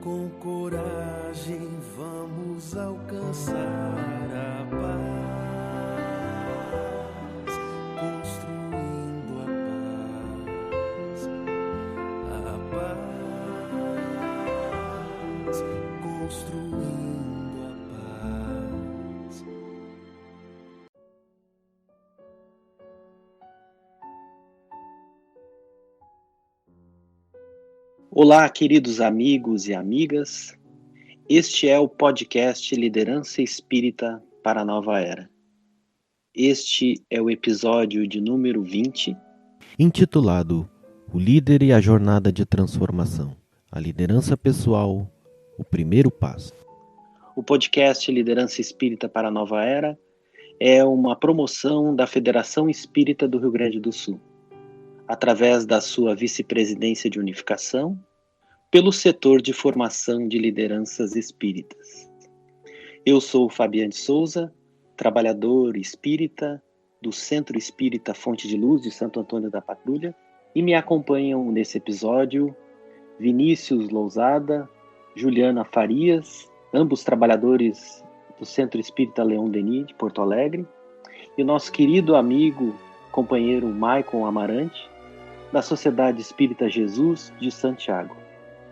Com coragem vamos alcançar a paz, construindo a paz, construindo a paz. Olá, queridos amigos e amigas. Este é o podcast Liderança Espírita para a Nova Era. Este é o episódio de número 20, intitulado O Líder e a Jornada de Transformação, a liderança pessoal, o primeiro passo. O podcast Liderança Espírita para a Nova Era é uma promoção da Federação Espírita do Rio Grande do Sul, através da sua vice-presidência de unificação, pelo setor de formação de lideranças espíritas. Eu sou Fabiano Souza, trabalhador espírita do Centro Espírita Fonte de Luz de Santo Antônio da Patrulha, e me acompanham nesse episódio Vinícius Lousada, Juliana Farias, ambos trabalhadores do Centro Espírita Leon Denis de Porto Alegre, e o nosso querido amigo, companheiro Maicon Amarante, da Sociedade Espírita Jesus de Santiago.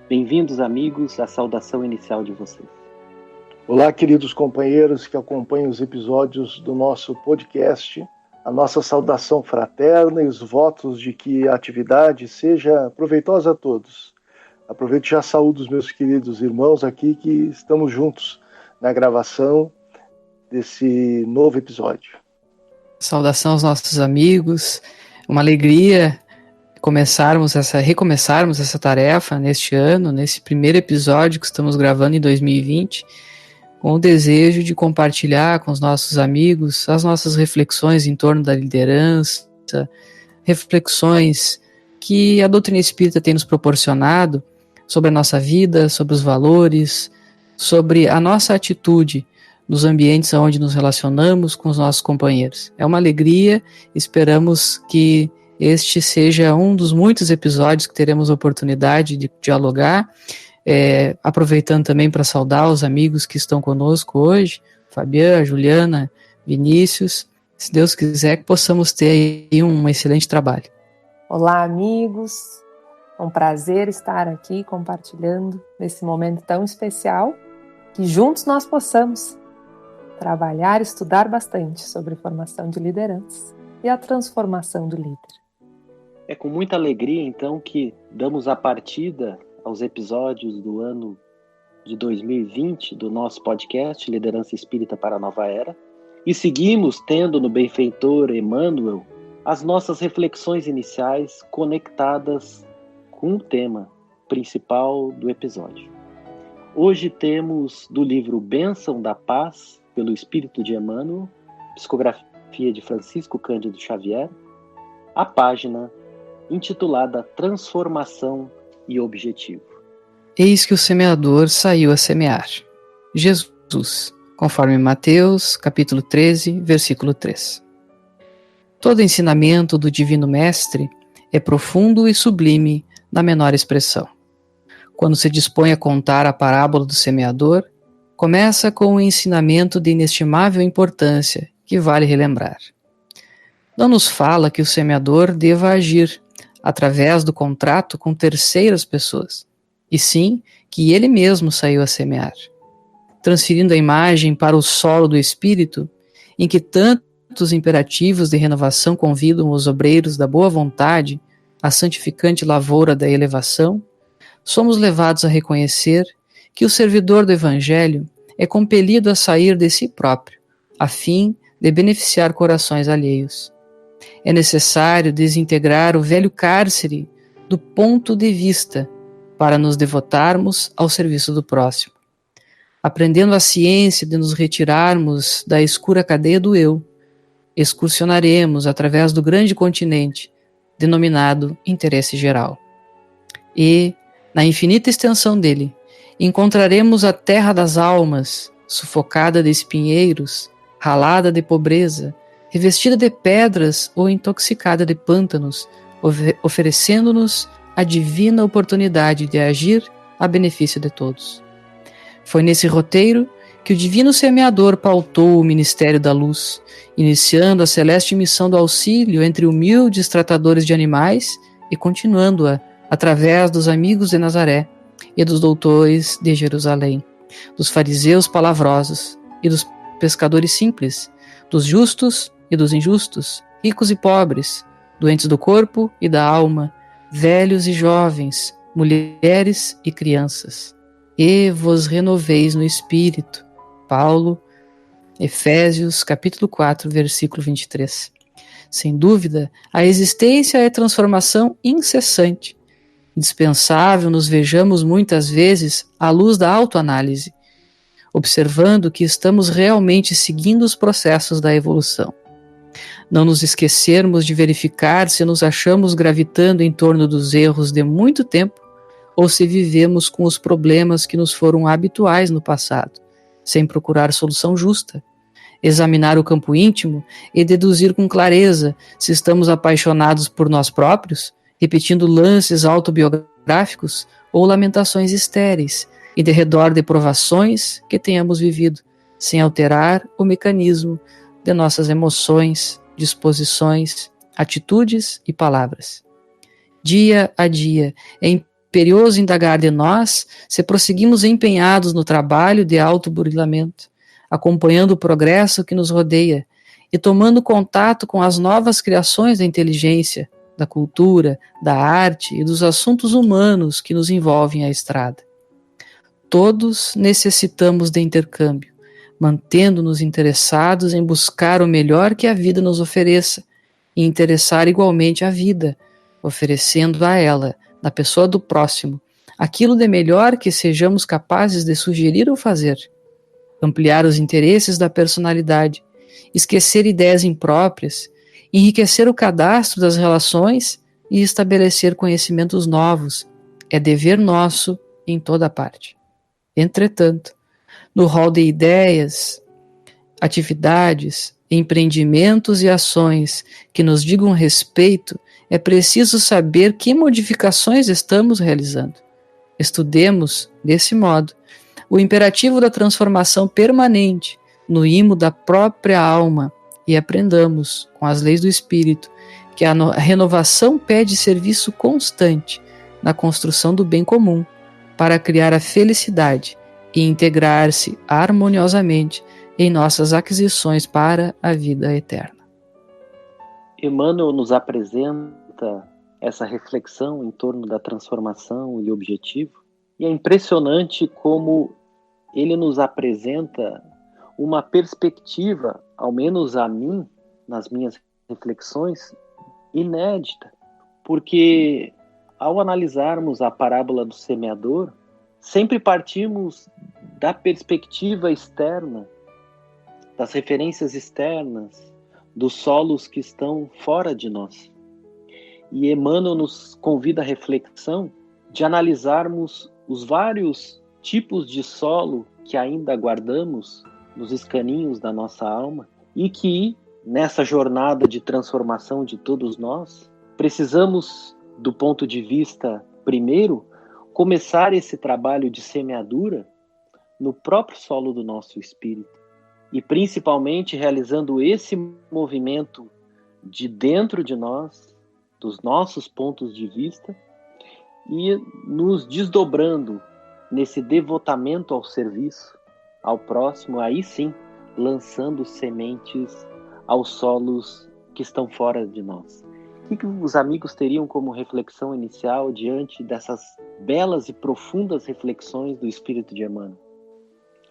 Bem-vindos, amigos, à saudação inicial de vocês. Olá, queridos companheiros que acompanham os episódios do nosso podcast. A nossa saudação fraterna e os votos de que a atividade seja proveitosa a todos. Aproveito e já saúdo os meus queridos irmãos aqui que estamos juntos na gravação desse novo episódio. Saudação aos nossos amigos, uma alegria recomeçarmos essa tarefa neste ano, nesse primeiro episódio que estamos gravando em 2020, com o desejo de compartilhar com os nossos amigos as nossas reflexões em torno da liderança, reflexões que a doutrina espírita tem nos proporcionado sobre a nossa vida, sobre os valores, sobre a nossa atitude nos ambientes onde nos relacionamos com os nossos companheiros. É uma alegria, esperamos que este seja um dos muitos episódios que teremos a oportunidade de dialogar, aproveitando também para saudar os amigos que estão conosco hoje, Fabiana, Juliana, Vinícius, se Deus quiser que possamos ter aí um excelente trabalho. Olá, amigos, é um prazer estar aqui compartilhando nesse momento tão especial, que juntos nós possamos trabalhar e estudar bastante sobre formação de lideranças e a transformação do líder. É com muita alegria, então, que damos a partida aos episódios do ano de 2020 do nosso podcast Liderança Espírita para a Nova Era e seguimos tendo no benfeitor Emmanuel as nossas reflexões iniciais conectadas com o tema principal do episódio. Hoje temos do livro Bênção da Paz, pelo Espírito de Emmanuel, psicografia de Francisco Cândido Xavier, a página intitulada Transformação e Objetivo. Eis que o semeador saiu a semear. Jesus, conforme Mateus, capítulo 13, versículo 3. Todo ensinamento do Divino Mestre é profundo e sublime na menor expressão. Quando se dispõe a contar a parábola do semeador, começa com um ensinamento de inestimável importância que vale relembrar. Não nos fala que o semeador deva agir através do contrato com terceiras pessoas, e sim que ele mesmo saiu a semear, transferindo a imagem para o solo do espírito, em que tantos imperativos de renovação convidam os obreiros da boa vontade à santificante lavoura da elevação. Somos levados a reconhecer que o servidor do Evangelho é compelido a sair de si próprio, a fim de beneficiar corações alheios. É necessário desintegrar o velho cárcere do ponto de vista para nos devotarmos ao serviço do próximo. Aprendendo a ciência de nos retirarmos da escura cadeia do eu, excursionaremos através do grande continente, denominado interesse geral. E, na infinita extensão dele, encontraremos a terra das almas, sufocada de espinheiros, ralada de pobreza, revestida de pedras ou intoxicada de pântanos, oferecendo-nos a divina oportunidade de agir a benefício de todos. Foi nesse roteiro que o divino semeador pautou o ministério da luz, iniciando a celeste missão do auxílio entre humildes tratadores de animais e continuando-a através dos amigos de Nazaré e dos doutores de Jerusalém, dos fariseus palavrosos e dos pescadores simples, dos justos e dos injustos, ricos e pobres, doentes do corpo e da alma, velhos e jovens, mulheres e crianças. E vos renoveis no Espírito. Paulo, Efésios, capítulo 4, versículo 23. Sem dúvida, a existência é transformação incessante. Indispensável nos vejamos muitas vezes à luz da autoanálise, observando que estamos realmente seguindo os processos da evolução. Não nos esquecermos de verificar se nos achamos gravitando em torno dos erros de muito tempo ou se vivemos com os problemas que nos foram habituais no passado, sem procurar solução justa. Examinar o campo íntimo e deduzir com clareza se estamos apaixonados por nós próprios, repetindo lances autobiográficos ou lamentações estéreis, e de redor de provações que tenhamos vivido, sem alterar o mecanismo de nossas emoções, disposições, atitudes e palavras. Dia a dia, é imperioso indagar de nós se prosseguimos empenhados no trabalho de autoburilamento, acompanhando o progresso que nos rodeia e tomando contato com as novas criações da inteligência, da cultura, da arte e dos assuntos humanos que nos envolvem a estrada. Todos necessitamos de intercâmbio, mantendo-nos interessados em buscar o melhor que a vida nos ofereça e interessar igualmente a vida, oferecendo a ela, na pessoa do próximo, aquilo de melhor que sejamos capazes de sugerir ou fazer. Ampliar os interesses da personalidade, esquecer ideias impróprias, enriquecer o cadastro das relações e estabelecer conhecimentos novos é dever nosso em toda parte. Entretanto, no rol de ideias, atividades, empreendimentos e ações que nos digam respeito, é preciso saber que modificações estamos realizando. Estudemos, desse modo, o imperativo da transformação permanente no imo da própria alma e aprendamos, com as leis do Espírito, que a renovação pede serviço constante na construção do bem comum para criar a felicidade e integrar-se harmoniosamente em nossas aquisições para a vida eterna. Emmanuel nos apresenta essa reflexão em torno da transformação e objetivo, e é impressionante como ele nos apresenta uma perspectiva, ao menos a mim, nas minhas reflexões, inédita, porque ao analisarmos a parábola do semeador, sempre partimos da perspectiva externa, das referências externas, dos solos que estão fora de nós. E Emmanuel nos convida à reflexão de analisarmos os vários tipos de solo que ainda guardamos nos escaninhos da nossa alma e que, nessa jornada de transformação de todos nós, precisamos, do ponto de vista, primeiro, começar esse trabalho de semeadura no próprio solo do nosso espírito. E principalmente realizando esse movimento de dentro de nós, dos nossos pontos de vista, e nos desdobrando nesse devotamento ao serviço, ao próximo, aí sim, lançando sementes aos solos que estão fora de nós. O que os amigos teriam como reflexão inicial diante dessas belas e profundas reflexões do Espírito de Emmanuel?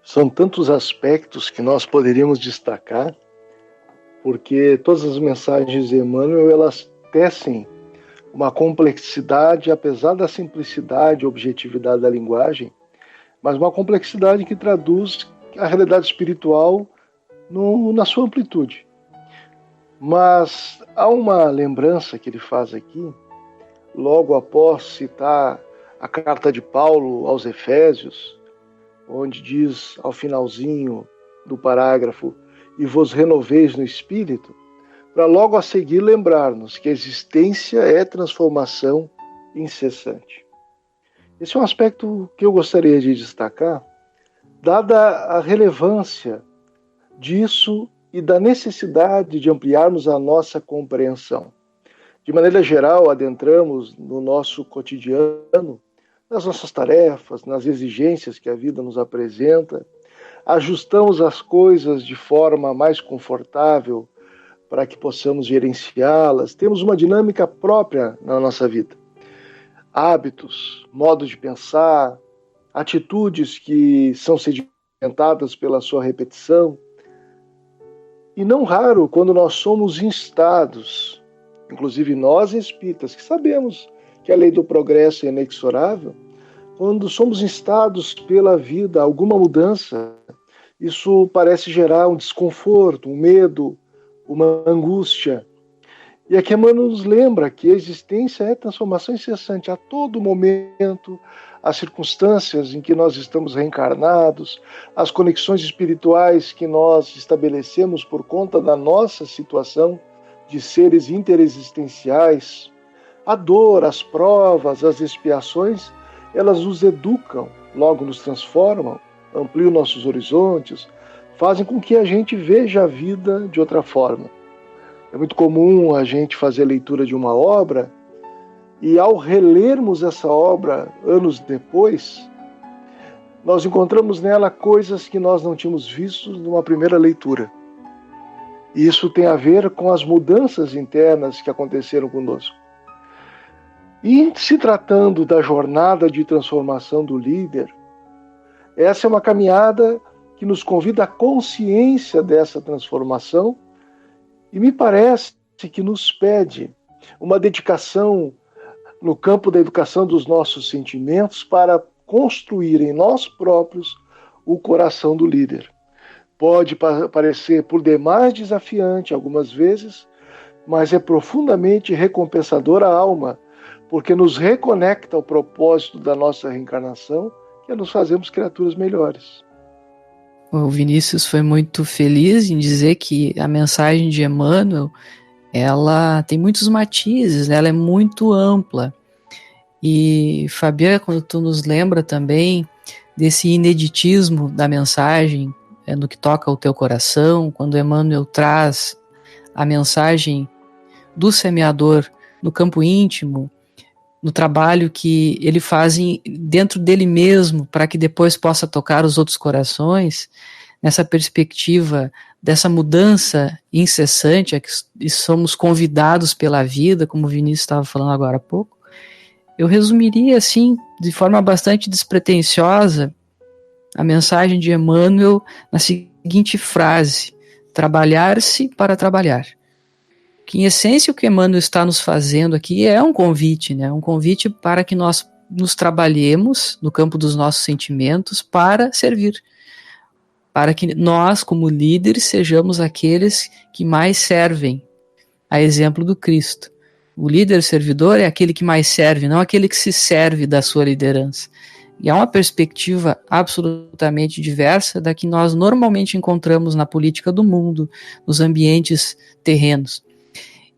São tantos aspectos que nós poderíamos destacar, porque todas as mensagens de Emmanuel, elas tecem uma complexidade, apesar da simplicidade e objetividade da linguagem, mas uma complexidade que traduz a realidade espiritual na sua amplitude. Mas há uma lembrança que ele faz aqui, logo após citar a carta de Paulo aos Efésios, onde diz ao finalzinho do parágrafo, e vos renoveis no Espírito, para logo a seguir lembrar-nos que a existência é transformação incessante. Esse é um aspecto que eu gostaria de destacar, dada a relevância disso e da necessidade de ampliarmos a nossa compreensão. De maneira geral, adentramos no nosso cotidiano, nas nossas tarefas, nas exigências que a vida nos apresenta, ajustamos as coisas de forma mais confortável para que possamos gerenciá-las. Temos uma dinâmica própria na nossa vida. Hábitos, modos de pensar, atitudes que são sedimentadas pela sua repetição. E não raro, quando nós somos instados, inclusive nós espíritas, que sabemos que a lei do progresso é inexorável, quando somos instados pela vida a alguma mudança, isso parece gerar um desconforto, um medo, uma angústia. E aqui Emmanuel nos lembra que a existência é transformação incessante a todo momento, as circunstâncias em que nós estamos reencarnados, as conexões espirituais que nós estabelecemos por conta da nossa situação de seres interexistenciais, a dor, as provas, as expiações, elas nos educam, logo nos transformam, ampliam nossos horizontes, fazem com que a gente veja a vida de outra forma. É muito comum a gente fazer a leitura de uma obra e, ao relermos essa obra anos depois, nós encontramos nela coisas que nós não tínhamos visto numa primeira leitura. E isso tem a ver com as mudanças internas que aconteceram conosco. E se tratando da jornada de transformação do líder, essa é uma caminhada que nos convida à consciência dessa transformação e me parece que nos pede uma dedicação no campo da educação dos nossos sentimentos para construir em nós próprios o coração do líder. Pode parecer por demais desafiante algumas vezes, mas é profundamente recompensador à alma, porque nos reconecta ao propósito da nossa reencarnação, que é nos fazermos criaturas melhores. O Vinícius foi muito feliz em dizer que a mensagem de Emmanuel, ela tem muitos matizes, né? Ela é muito ampla. E, Fabiana, quando tu nos lembra também desse ineditismo da mensagem, no que toca ao teu coração, quando Emmanuel traz a mensagem do semeador no campo íntimo, no trabalho que ele faz dentro dele mesmo, para que depois possa tocar os outros corações, nessa perspectiva dessa mudança incessante a que somos convidados pela vida, como o Vinícius estava falando agora há pouco, eu resumiria assim, de forma bastante despretensiosa, a mensagem de Emmanuel na seguinte frase: trabalhar-se para trabalhar. Que, em essência, o que Emmanuel está nos fazendo aqui é um convite, né? Um convite para que nós nos trabalhemos no campo dos nossos sentimentos para servir, para que nós, como líderes, sejamos aqueles que mais servem, a exemplo do Cristo. O líder servidor é aquele que mais serve, não aquele que se serve da sua liderança. E é uma perspectiva absolutamente diversa da que nós normalmente encontramos na política do mundo, nos ambientes terrenos.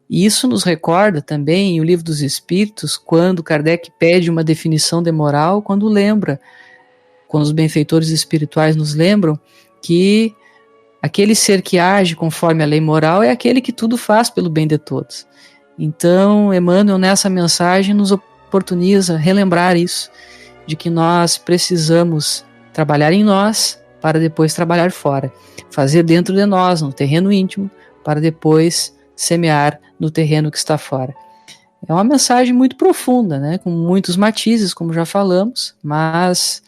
E isso nos recorda também em O Livro dos Espíritos, quando Kardec pede uma definição de moral, quando os benfeitores espirituais nos lembram que aquele ser que age conforme a lei moral é aquele que tudo faz pelo bem de todos. Então, Emmanuel, nessa mensagem, nos oportuniza relembrar isso, de que nós precisamos trabalhar em nós para depois trabalhar fora, fazer dentro de nós, no terreno íntimo, para depois semear no terreno que está fora. É uma mensagem muito profunda, né, com muitos matizes, como já falamos, mas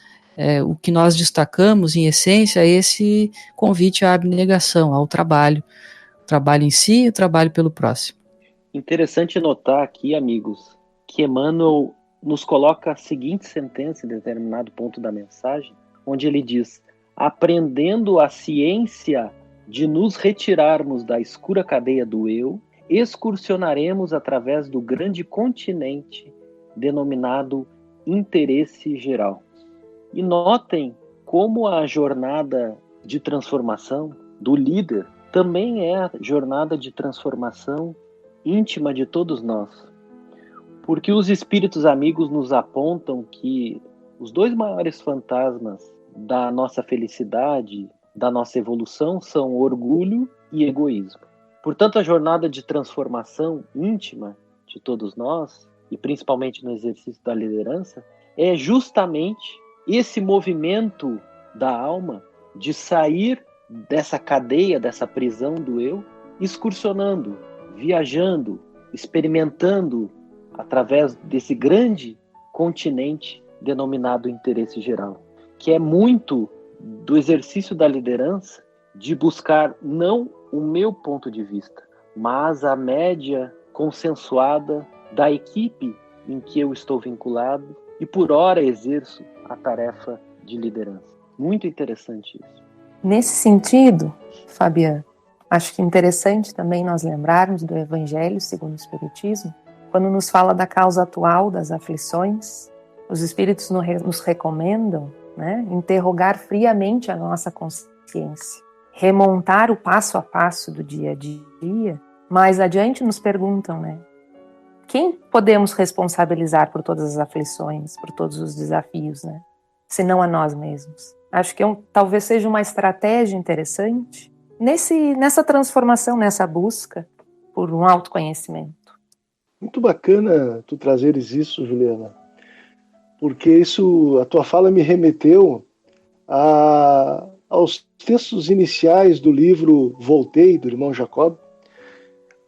o que nós destacamos, em essência, é esse convite à abnegação, ao trabalho. O trabalho em si e o trabalho pelo próximo. Interessante notar aqui, amigos, que Emmanuel nos coloca a seguinte sentença em determinado ponto da mensagem, onde ele diz: aprendendo a ciência de nos retirarmos da escura cadeia do eu, excursionaremos através do grande continente denominado interesse geral. E notem como a jornada de transformação do líder também é a jornada de transformação íntima de todos nós. Porque os espíritos amigos nos apontam que os dois maiores fantasmas da nossa felicidade, da nossa evolução, são orgulho e egoísmo. Portanto, a jornada de transformação íntima de todos nós, e principalmente no exercício da liderança, é justamente esse movimento da alma de sair dessa cadeia, dessa prisão do eu, excursionando, viajando, experimentando através desse grande continente denominado interesse geral, que é muito do exercício da liderança de buscar não o meu ponto de vista, mas a média consensuada da equipe em que eu estou vinculado e por hora exerço a tarefa de liderança. Muito interessante isso. Nesse sentido, Fabiano, acho que é interessante também nós lembrarmos do Evangelho segundo o Espiritismo, quando nos fala da causa atual das aflições. Os Espíritos nos recomendam, né, interrogar friamente a nossa consciência, remontar o passo a passo do dia a dia. Mais adiante nos perguntam, né, quem podemos responsabilizar por todas as aflições, por todos os desafios, né, se não a nós mesmos? Acho que talvez seja uma estratégia interessante nessa transformação, nessa busca por um autoconhecimento. Muito bacana tu trazeres isso, Juliana, porque a tua fala me remeteu aos textos iniciais do livro Voltei, do irmão Jacob,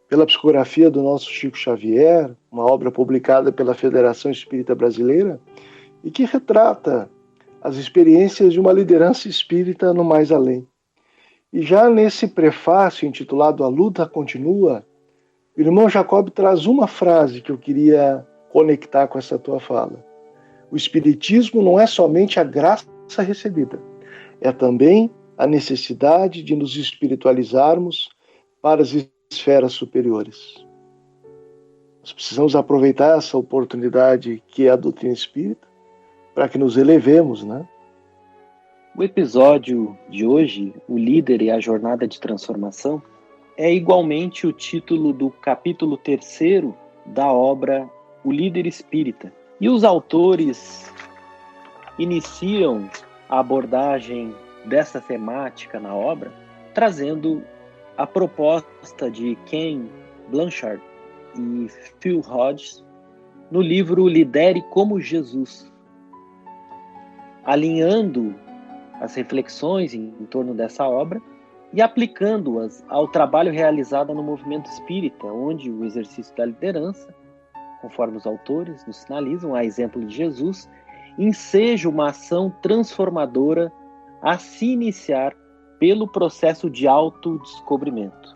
pela psicografia do nosso Chico Xavier, uma obra publicada pela Federação Espírita Brasileira, e que retrata as experiências de uma liderança espírita no mais além. E já nesse prefácio intitulado A Luta Continua, o irmão Jacob traz uma frase que eu queria conectar com essa tua fala. O Espiritismo não é somente a graça recebida, é também a necessidade de nos espiritualizarmos para as esferas superiores. Nós precisamos aproveitar essa oportunidade que é a doutrina espírita para que nos elevemos, né? O episódio de hoje, O Líder e a Jornada de Transformação, é igualmente o título do capítulo 3º da obra O Líder Espírita. E os autores iniciam a abordagem dessa temática na obra, trazendo a proposta de Ken Blanchard e Phil Hodges no livro Lidere como Jesus, alinhando as reflexões em torno dessa obra e aplicando-as ao trabalho realizado no movimento espírita, onde o exercício da liderança, conforme os autores nos sinalizam, a exemplo de Jesus, enseja uma ação transformadora a se iniciar pelo processo de autodescobrimento,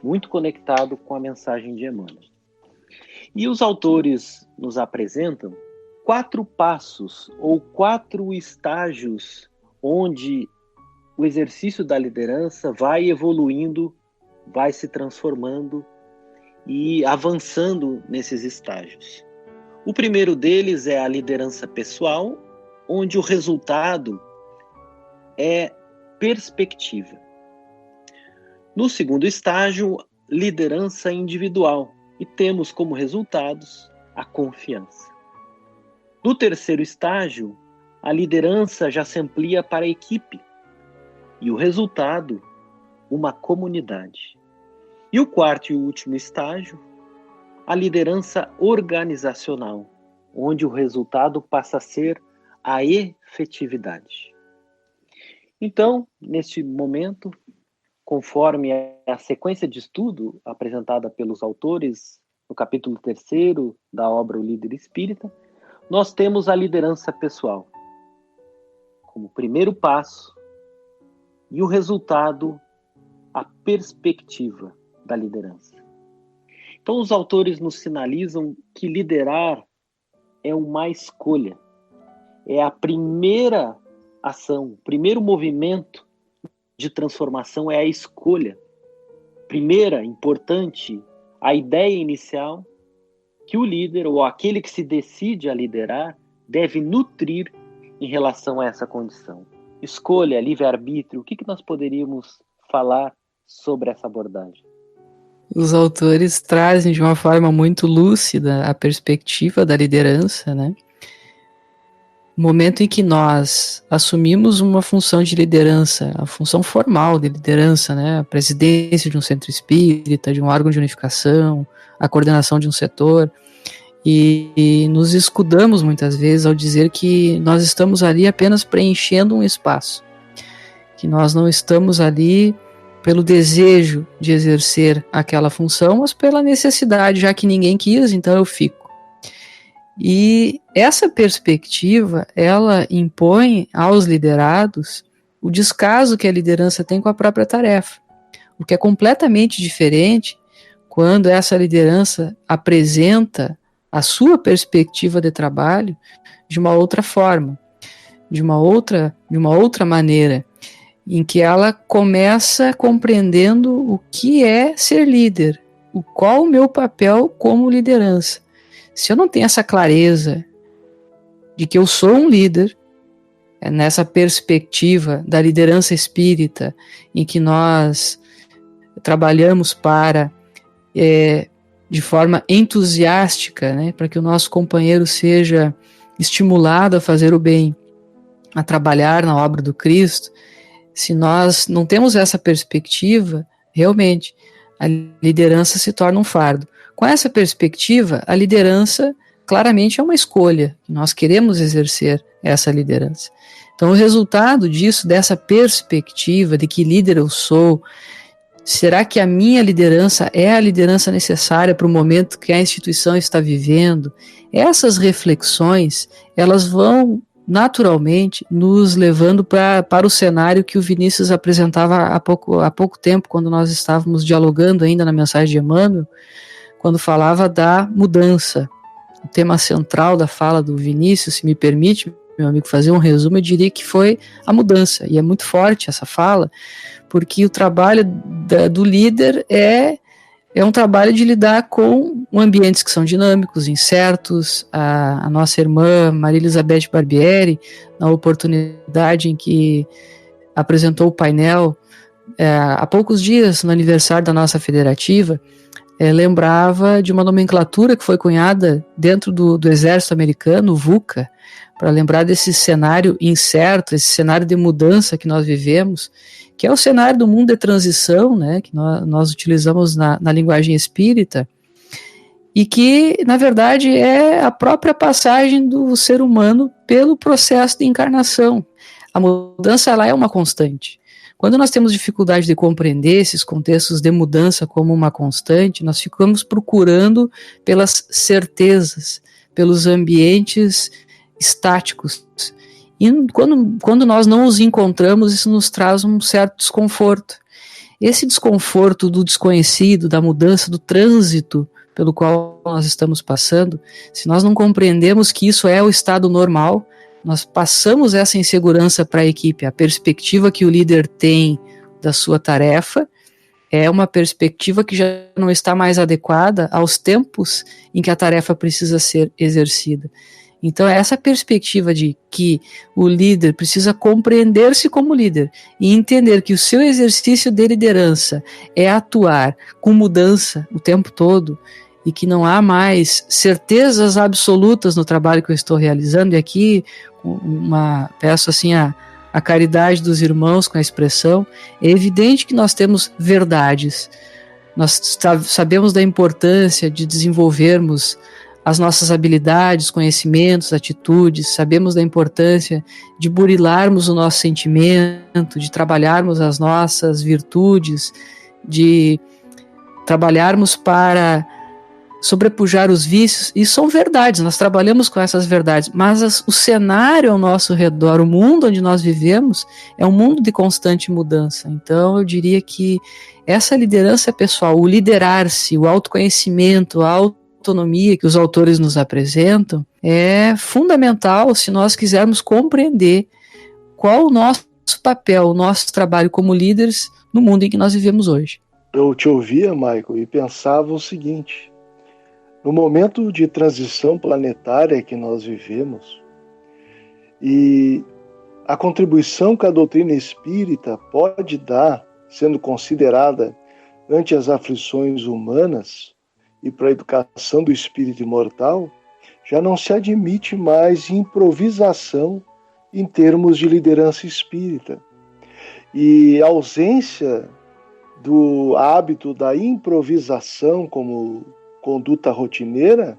muito conectado com a mensagem de Emmanuel. E os autores nos apresentam 4 passos ou 4 estágios onde o exercício da liderança vai evoluindo, vai se transformando e avançando nesses estágios. O primeiro deles é a liderança pessoal, onde o resultado é perspectiva. No segundo estágio, liderança individual, e temos como resultados a confiança. No terceiro estágio, a liderança já se amplia para a equipe, e o resultado, uma comunidade. E o quarto e último estágio, a liderança organizacional, onde o resultado passa a ser a efetividade. Então, neste momento, conforme a sequência de estudo apresentada pelos autores no capítulo 3º da obra O Líder Espírita, nós temos a liderança pessoal como primeiro passo e o resultado, a perspectiva da liderança. Então, os autores nos sinalizam que liderar é uma escolha, é a primeira ação, o primeiro movimento de transformação é a escolha. Primeira, importante, a ideia inicial que o líder, ou aquele que se decide a liderar, deve nutrir em relação a essa condição. Escolha, livre-arbítrio, o que nós poderíamos falar sobre essa abordagem? Os autores trazem de uma forma muito lúcida a perspectiva da liderança, né? No momento em que nós assumimos uma função de liderança, a função formal de liderança, né? A presidência de um centro espírita, de um órgão de unificação, a coordenação de um setor, e nos escudamos muitas vezes ao dizer que nós estamos ali apenas preenchendo um espaço, que nós não estamos ali pelo desejo de exercer aquela função, mas pela necessidade, já que ninguém quis, então eu fico. E essa perspectiva, ela impõe aos liderados o descaso que a liderança tem com a própria tarefa, o que é completamente diferente quando essa liderança apresenta a sua perspectiva de trabalho de uma outra forma, de uma outra maneira, em que ela começa compreendendo o que é ser líder, qual o meu papel como liderança. Se eu não tenho essa clareza de que eu sou um líder, nessa perspectiva da liderança espírita, em que nós trabalhamos para, de forma entusiástica, né, para que o nosso companheiro seja estimulado a fazer o bem, a trabalhar na obra do Cristo, se nós não temos essa perspectiva, realmente, a liderança se torna um fardo. Com essa perspectiva, a liderança claramente é uma escolha. Nós queremos exercer essa liderança. Então, o resultado disso, dessa perspectiva de que líder eu sou, será que a minha liderança é a liderança necessária para o momento que a instituição está vivendo? Essas reflexões, elas vão naturalmente nos levando para o cenário que o Vinícius apresentava há pouco tempo, quando nós estávamos dialogando ainda na mensagem de Emmanuel, quando falava da mudança. O tema central da fala do Vinícius, se me permite, meu amigo, fazer um resumo, eu diria que foi a mudança. E é muito forte essa fala, porque o trabalho do líder é um trabalho de lidar com ambientes que são dinâmicos, incertos. A nossa irmã Maria Elizabeth Barbieri, na oportunidade em que apresentou o painel há poucos dias, no aniversário da nossa federativa, lembrava de uma nomenclatura que foi cunhada dentro do exército americano, o VUCA, para lembrar desse cenário incerto, esse cenário de mudança que nós vivemos, que é o cenário do mundo de transição, né, que nós utilizamos na linguagem espírita, e que, na verdade, é a própria passagem do ser humano pelo processo de encarnação. A mudança, ela é uma constante. Quando nós temos dificuldade de compreender esses contextos de mudança como uma constante, nós ficamos procurando pelas certezas, pelos ambientes estáticos. E quando nós não os encontramos, isso nos traz um certo desconforto. Esse desconforto do desconhecido, da mudança, do trânsito pelo qual nós estamos passando, se nós não compreendemos que isso é o estado normal, nós passamos essa insegurança para a equipe. A perspectiva que o líder tem da sua tarefa é uma perspectiva que já não está mais adequada aos tempos em que a tarefa precisa ser exercida. Então, essa perspectiva de que o líder precisa compreender-se como líder e entender que o seu exercício de liderança é atuar com mudança o tempo todo e que não há mais certezas absolutas no trabalho que eu estou realizando, e aqui peço assim a caridade dos irmãos com a expressão, é evidente que nós temos verdades, nós sabemos da importância de desenvolvermos as nossas habilidades, conhecimentos, atitudes, sabemos da importância de burilarmos o nosso sentimento, de trabalharmos as nossas virtudes, de trabalharmos para sobrepujar os vícios, e são verdades, nós trabalhamos com essas verdades, mas o cenário ao nosso redor, o mundo onde nós vivemos, é um mundo de constante mudança. Então eu diria que essa liderança pessoal, o liderar-se, o autoconhecimento, a autonomia que os autores nos apresentam, é fundamental se nós quisermos compreender qual o nosso papel, o nosso trabalho como líderes no mundo em que nós vivemos hoje. Eu te ouvia, Michael, e pensava o seguinte: no momento de transição planetária que nós vivemos, e a contribuição que a doutrina espírita pode dar, sendo considerada ante as aflições humanas e para a educação do espírito imortal, já não se admite mais improvisação em termos de liderança espírita. E a ausência do hábito da improvisação como conduta rotineira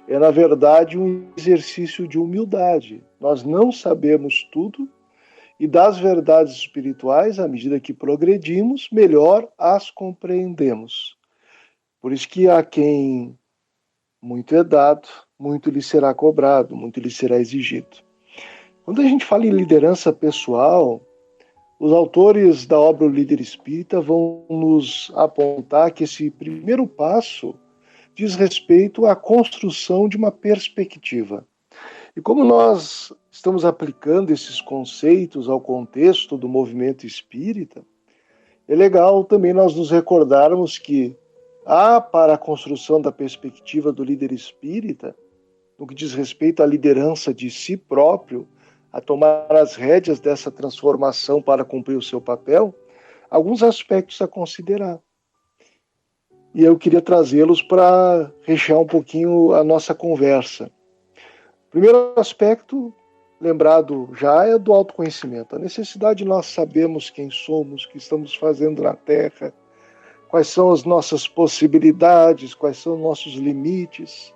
é, na verdade, um exercício de humildade. Nós não sabemos tudo e das verdades espirituais, à medida que progredimos, melhor as compreendemos. Por isso que a quem muito é dado, muito lhe será cobrado, muito lhe será exigido. Quando a gente fala em liderança pessoal, os autores da obra O Líder Espírita vão nos apontar que esse primeiro passo diz respeito à construção de uma perspectiva. E como nós estamos aplicando esses conceitos ao contexto do movimento espírita, é legal também nós nos recordarmos que há para a construção da perspectiva do líder espírita, no que diz respeito à liderança de si próprio, a tomar as rédeas dessa transformação para cumprir o seu papel, alguns aspectos a considerar. E eu queria trazê-los para rechear um pouquinho a nossa conversa. O primeiro aspecto, lembrado já, é do autoconhecimento. A necessidade de nós sabermos quem somos, o que estamos fazendo na Terra, quais são as nossas possibilidades, quais são os nossos limites.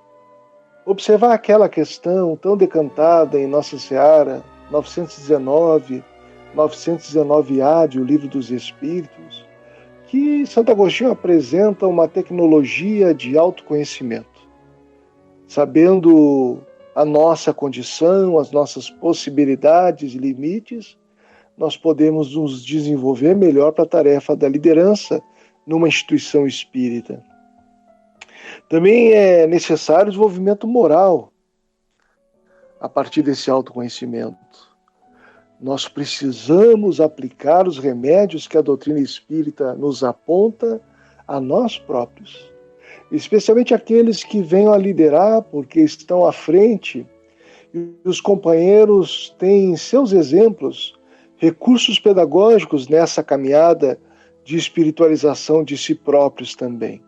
Observar aquela questão tão decantada em Nossa Seara, 919A de O Livro dos Espíritos, que Santo Agostinho apresenta uma tecnologia de autoconhecimento. Sabendo a nossa condição, as nossas possibilidades e limites, nós podemos nos desenvolver melhor para a tarefa da liderança numa instituição espírita. Também é necessário o desenvolvimento moral a partir desse autoconhecimento. Nós precisamos aplicar os remédios que a doutrina espírita nos aponta a nós próprios, especialmente aqueles que venham a liderar porque estão à frente e os companheiros têm em seus exemplos recursos pedagógicos nessa caminhada de espiritualização de si próprios também.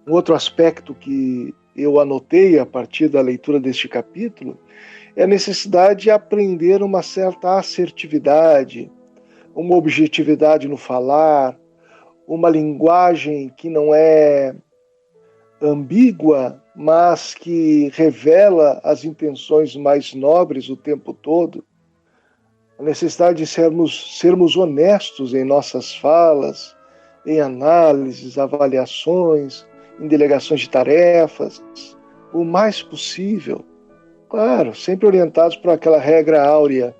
Um outro aspecto que eu anotei a partir da leitura deste capítulo é a necessidade de aprender uma certa assertividade, uma objetividade no falar, uma linguagem que não é ambígua, mas que revela as intenções mais nobres o tempo todo. A necessidade de sermos honestos em nossas falas, em análises, avaliações, em delegações de tarefas, o mais possível. Claro, sempre orientados por aquela regra áurea.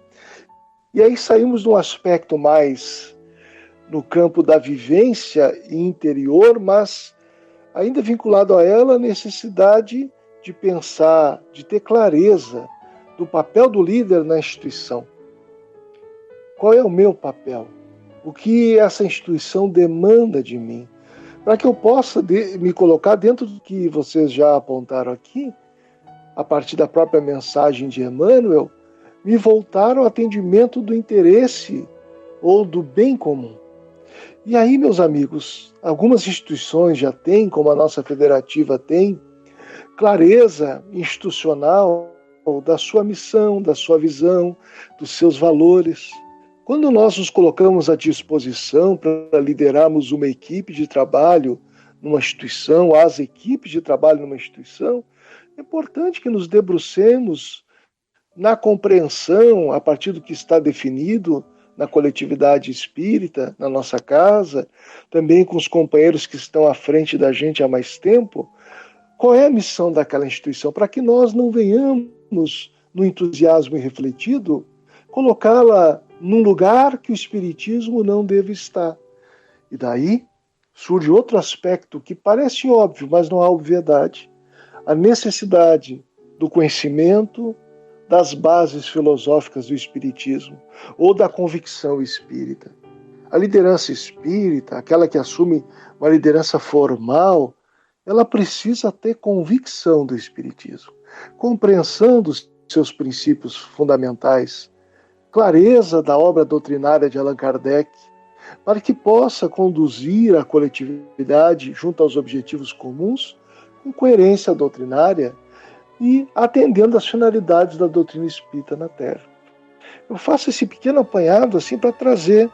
E aí saímos de um aspecto mais no campo da vivência interior, mas ainda vinculado a ela a necessidade de pensar, de ter clareza do papel do líder na instituição. Qual é o meu papel? O que essa instituição demanda de mim? Para que eu possa me colocar dentro do que vocês já apontaram aqui, a partir da própria mensagem de Emmanuel, me voltar ao atendimento do interesse ou do bem comum. E aí, meus amigos, algumas instituições já têm, como a nossa federativa tem, clareza institucional da sua missão, da sua visão, dos seus valores. Quando nós nos colocamos à disposição para liderarmos uma equipe de trabalho numa instituição, as equipes de trabalho numa instituição, é importante que nos debrucemos na compreensão, a partir do que está definido na coletividade espírita, na nossa casa, também com os companheiros que estão à frente da gente há mais tempo, qual é a missão daquela instituição, para que nós não venhamos, no entusiasmo irrefletido, colocá-la num lugar que o Espiritismo não deve estar. E daí surge outro aspecto que parece óbvio, mas não há obviedade. A necessidade do conhecimento das bases filosóficas do Espiritismo ou da convicção espírita. A liderança espírita, aquela que assume uma liderança formal, ela precisa ter convicção do Espiritismo, compreensão dos seus princípios fundamentais, clareza da obra doutrinária de Allan Kardec, para que possa conduzir a coletividade junto aos objetivos comuns com coerência doutrinária e atendendo às finalidades da doutrina espírita na Terra. Eu faço esse pequeno apanhado assim para trazer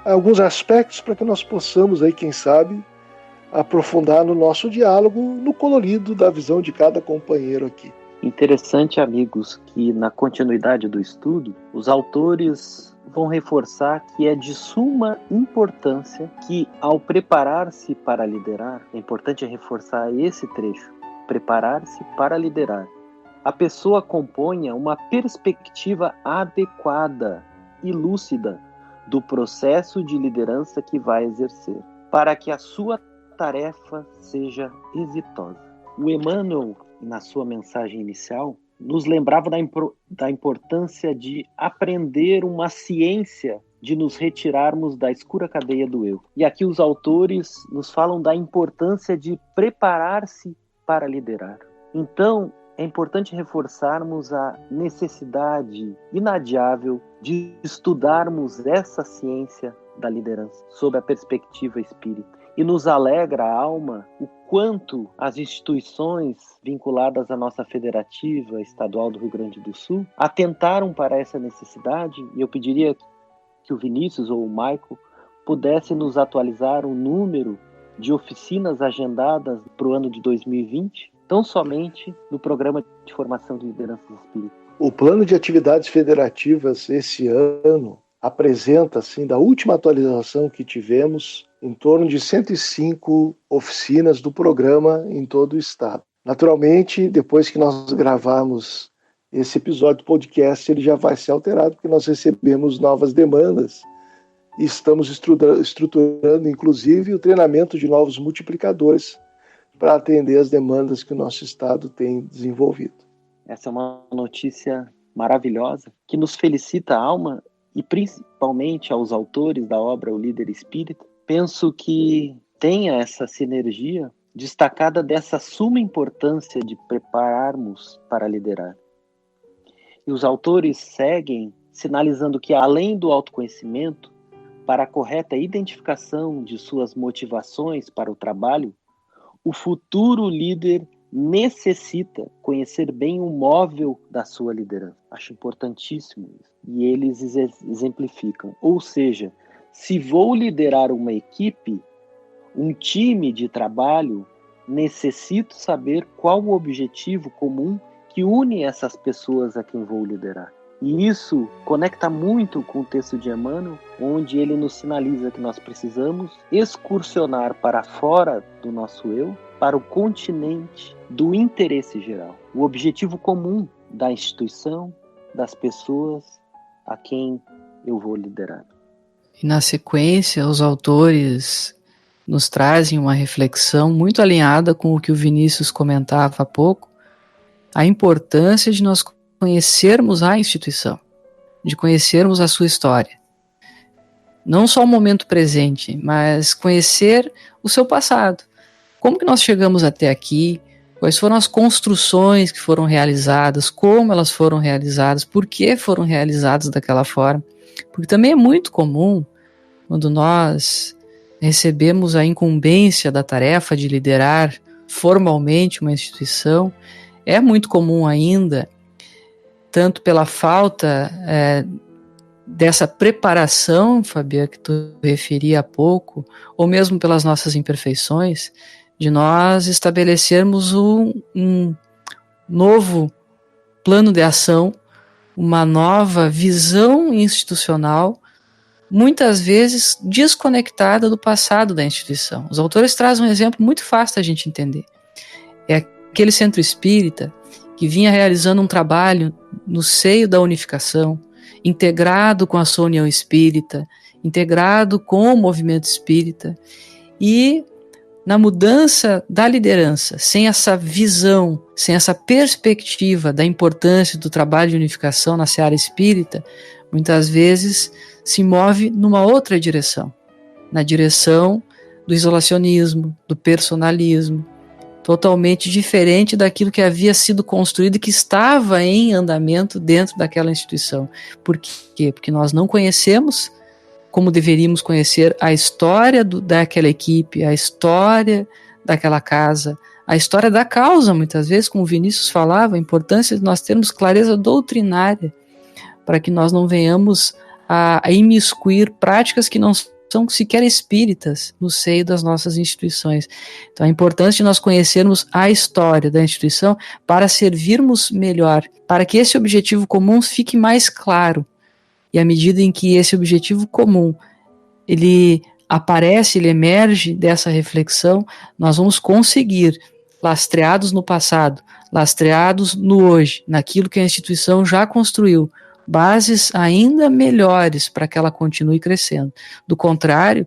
alguns aspectos para que nós possamos, aí, quem sabe, aprofundar no nosso diálogo, no colorido da visão de cada companheiro aqui. Interessante, amigos, que na continuidade do estudo, os autores vão reforçar que é de suma importância que, ao preparar-se para liderar, é importante reforçar esse trecho, preparar-se para liderar, a pessoa componha uma perspectiva adequada e lúcida do processo de liderança que vai exercer, para que a sua tarefa seja exitosa. O Emmanuel, na sua mensagem inicial, nos lembrava da importância de aprender uma ciência de nos retirarmos da escura cadeia do eu. E aqui os autores nos falam da importância de preparar-se para liderar. Então, é importante reforçarmos a necessidade inadiável de estudarmos essa ciência da liderança sob a perspectiva espírita. E nos alegra a alma o quanto as instituições vinculadas à nossa Federativa Estadual do Rio Grande do Sul atentaram para essa necessidade, e eu pediria que o Vinícius ou o Maico pudessem nos atualizar o número de oficinas agendadas para o ano de 2020, tão somente no Programa de Formação de Lideranças Espíritas. O plano de atividades federativas esse ano apresenta, assim, da última atualização que tivemos, em torno de 105 oficinas do programa em todo o estado. Naturalmente, depois que nós gravarmos esse episódio do podcast, ele já vai ser alterado, porque nós recebemos novas demandas e estamos estruturando, inclusive, o treinamento de novos multiplicadores para atender as demandas que o nosso estado tem desenvolvido. Essa é uma notícia maravilhosa, que nos felicita a alma e principalmente aos autores da obra O Líder Espírita. Penso que tenha essa sinergia destacada dessa suma importância de prepararmos para liderar. E os autores seguem sinalizando que, além do autoconhecimento, para a correta identificação de suas motivações para o trabalho, o futuro líder necessita conhecer bem o móvel da sua liderança. Acho importantíssimo isso. E eles exemplificam. Ou seja, se vou liderar uma equipe, um time de trabalho, necessito saber qual o objetivo comum que une essas pessoas a quem vou liderar. E isso conecta muito com o texto de Emmanuel, onde ele nos sinaliza que nós precisamos excursionar para fora do nosso eu, para o continente do interesse geral, o objetivo comum da instituição, das pessoas a quem eu vou liderar. E na sequência, os autores nos trazem uma reflexão muito alinhada com o que o Vinícius comentava há pouco, a importância de nós conhecermos a instituição, de conhecermos a sua história. Não só o momento presente, mas conhecer o seu passado. Como que nós chegamos até aqui, quais foram as construções que foram realizadas, como elas foram realizadas, por que foram realizadas daquela forma. Porque também é muito comum, quando nós recebemos a incumbência da tarefa de liderar formalmente uma instituição, é muito comum ainda, tanto pela falta dessa preparação, Fabiana, que tu referia há pouco, ou mesmo pelas nossas imperfeições, de nós estabelecermos um novo plano de ação, uma nova visão institucional, muitas vezes desconectada do passado da instituição. Os autores trazem um exemplo muito fácil da gente entender. É aquele centro espírita que vinha realizando um trabalho no seio da unificação, integrado com a sua união espírita, integrado com o movimento espírita, e na mudança da liderança, sem essa visão, sem essa perspectiva da importância do trabalho de unificação na seara espírita, muitas vezes se move numa outra direção, na direção do isolacionismo, do personalismo, totalmente diferente daquilo que havia sido construído e que estava em andamento dentro daquela instituição. Por quê? Porque nós não conhecemos como deveríamos conhecer a história daquela equipe, a história daquela casa, a história da causa, muitas vezes, como o Vinícius falava, a importância de nós termos clareza doutrinária, para que nós não venhamos a imiscuir práticas que não são sequer espíritas no seio das nossas instituições. Então é importante nós conhecermos a história da instituição para servirmos melhor, para que esse objetivo comum fique mais claro. E à medida em que esse objetivo comum ele aparece, ele emerge dessa reflexão, nós vamos conseguir, lastreados no passado, lastreados no hoje, naquilo que a instituição já construiu, bases ainda melhores para que ela continue crescendo. Do contrário,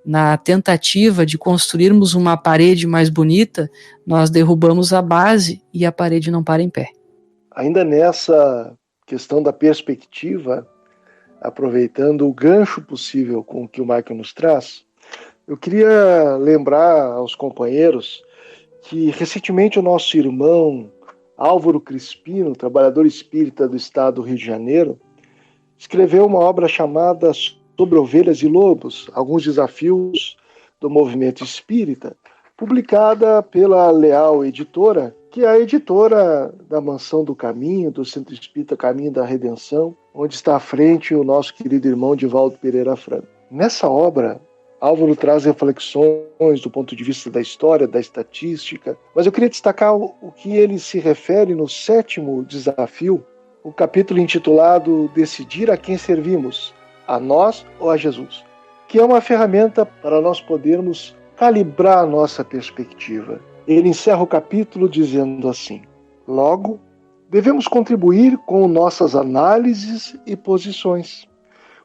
na tentativa de construirmos uma parede mais bonita, nós derrubamos a base e a parede não para em pé. Ainda nessa questão da perspectiva, aproveitando o gancho possível com o que o Michael nos traz, eu queria lembrar aos companheiros que recentemente o nosso irmão Álvaro Crispino, trabalhador espírita do estado do Rio de Janeiro, escreveu uma obra chamada Sobre Ovelhas e Lobos, alguns desafios do movimento espírita, publicada pela Leal Editora, que é a editora da Mansão do Caminho, do Centro Espírita Caminho da Redenção, onde está à frente o nosso querido irmão Divaldo Pereira Franco. Nessa obra, Álvaro traz reflexões do ponto de vista da história, da estatística, mas eu queria destacar o que ele se refere no 7º desafio, o capítulo intitulado Decidir a quem servimos, a nós ou a Jesus, que é uma ferramenta para nós podermos calibrar a nossa perspectiva. Ele encerra o capítulo dizendo assim: logo, devemos contribuir com nossas análises e posições,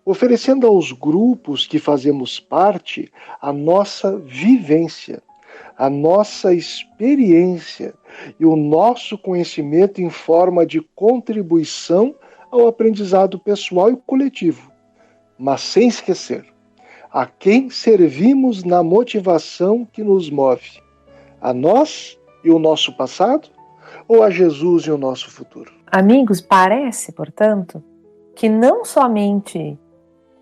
oferecendo aos grupos que fazemos parte a nossa vivência, a nossa experiência e o nosso conhecimento em forma de contribuição ao aprendizado pessoal e coletivo, mas sem esquecer a quem servimos na motivação que nos move, a nós e o nosso passado ou a Jesus e o nosso futuro. Amigos, parece, portanto, que não somente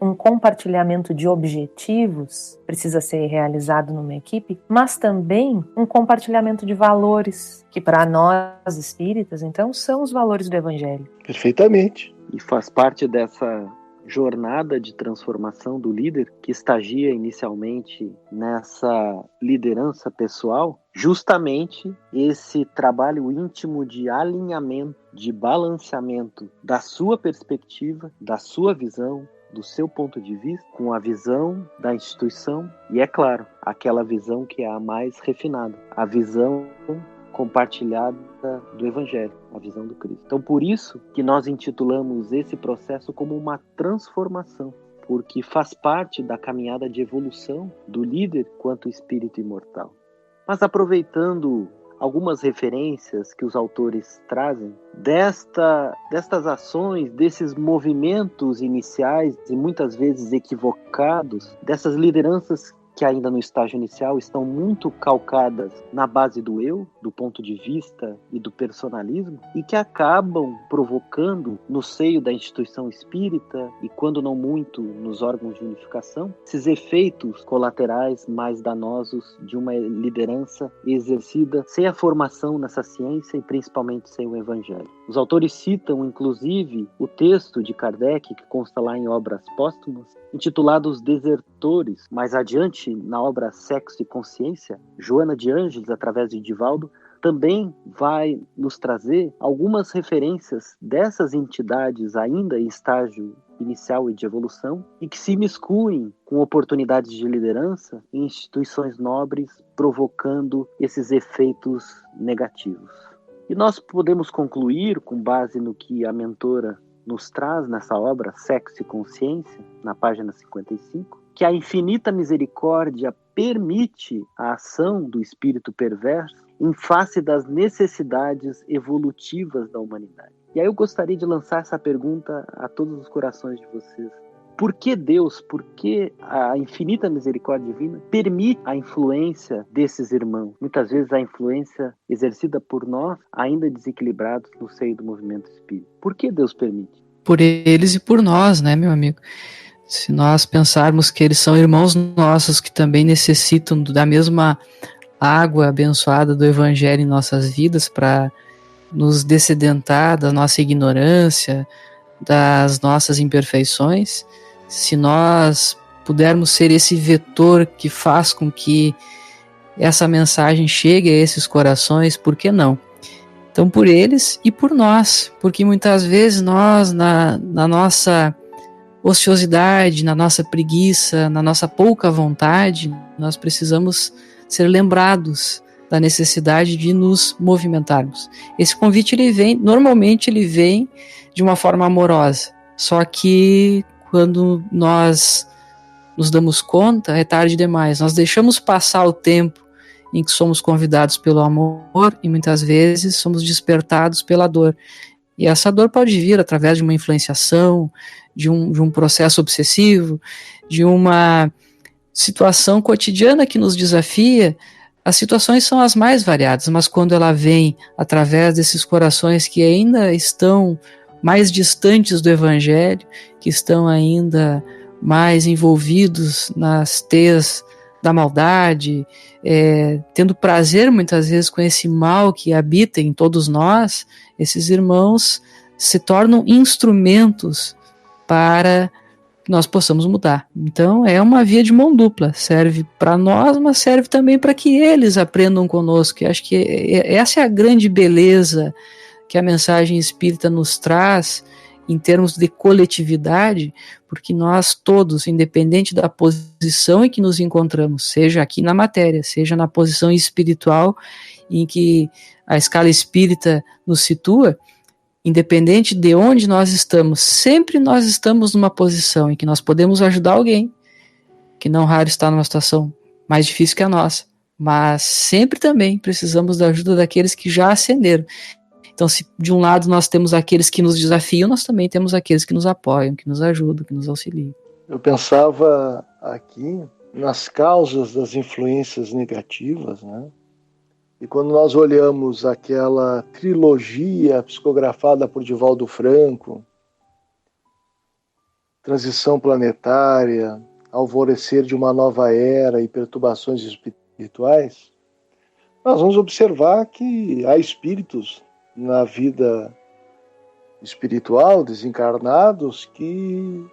um compartilhamento de objetivos precisa ser realizado numa equipe, mas também um compartilhamento de valores, que para nós espíritas, então, são os valores do Evangelho. Perfeitamente. E faz parte dessa jornada de transformação do líder, que estagia inicialmente nessa liderança pessoal, justamente esse trabalho íntimo de alinhamento, de balanceamento da sua perspectiva, da sua visão, do seu ponto de vista, com a visão da instituição e, é claro, aquela visão que é a mais refinada, a visão compartilhada do Evangelho, a visão do Cristo. Então, por isso que nós intitulamos esse processo como uma transformação, porque faz parte da caminhada de evolução do líder quanto espírito imortal. Mas aproveitando algumas referências que os autores trazem destas ações, desses movimentos iniciais e muitas vezes equivocados, dessas lideranças que ainda no estágio inicial estão muito calcadas na base do eu, do ponto de vista e do personalismo, e que acabam provocando no seio da instituição espírita e, quando não muito, nos órgãos de unificação, esses efeitos colaterais mais danosos de uma liderança exercida sem a formação nessa ciência e principalmente sem o Evangelho. Os autores citam, inclusive, o texto de Kardec, que consta lá em Obras Póstumas, intitulado Os Desertores. Mais adiante, na obra Sexo e Consciência, Joana de Ângeles, através de Divaldo, também vai nos trazer algumas referências dessas entidades ainda em estágio inicial e de evolução e que se imiscuem com oportunidades de liderança em instituições nobres, provocando esses efeitos negativos. E nós podemos concluir, com base no que a mentora nos traz nessa obra, Sexo e Consciência, na página 55, que a infinita misericórdia permite a ação do espírito perverso em face das necessidades evolutivas da humanidade. E aí eu gostaria de lançar essa pergunta a todos os corações de vocês. Por que Deus, por que a infinita misericórdia divina permite a influência desses irmãos? Muitas vezes a influência exercida por nós, ainda desequilibrados no seio do movimento espírita. Por que Deus permite? Por eles e por nós, né, meu amigo? se nós pensarmos que eles são irmãos nossos que também necessitam da mesma água abençoada do Evangelho em nossas vidas para nos dessedentar da nossa ignorância, das nossas imperfeições, se nós pudermos ser esse vetor que faz com que essa mensagem chegue a esses corações, por que não? Então, por eles e por nós, porque muitas vezes nós, na nossa ociosidade, na nossa preguiça, na nossa pouca vontade, nós precisamos ser lembrados da necessidade de nos movimentarmos. Esse convite, normalmente ele vem de uma forma amorosa, só que quando nós nos damos conta, é tarde demais. Nós deixamos passar o tempo em que somos convidados pelo amor e muitas vezes somos despertados pela dor. E essa dor pode vir através de uma influenciação, de um processo obsessivo, de uma situação cotidiana que nos desafia. As situações são as mais variadas, mas quando ela vem através desses corações que ainda estão mais distantes do Evangelho, que estão ainda mais envolvidos nas teias da maldade, tendo prazer muitas vezes com esse mal que habita em todos nós, esses irmãos se tornam instrumentos para que nós possamos mudar. Então é uma via de mão dupla, serve para nós, mas serve também para que eles aprendam conosco. E acho que essa é a grande beleza que a mensagem espírita nos traz em termos de coletividade, porque nós todos, independente da posição em que nos encontramos, seja aqui na matéria, seja na posição espiritual em que a escala espírita nos situa, independente de onde nós estamos, sempre nós estamos numa posição em que nós podemos ajudar alguém, que não raro está numa situação mais difícil que a nossa, mas sempre também precisamos da ajuda daqueles que já ascenderam. Então, se de um lado nós temos aqueles que nos desafiam, nós também temos aqueles que nos apoiam, que nos ajudam, que nos auxiliam. Eu pensava aqui nas causas das influências negativas, né? E quando nós olhamos aquela trilogia psicografada por Divaldo Franco, Transição Planetária, Alvorecer de uma Nova Era e Perturbações Espirituais, nós vamos observar que há espíritos na vida espiritual, desencarnados, que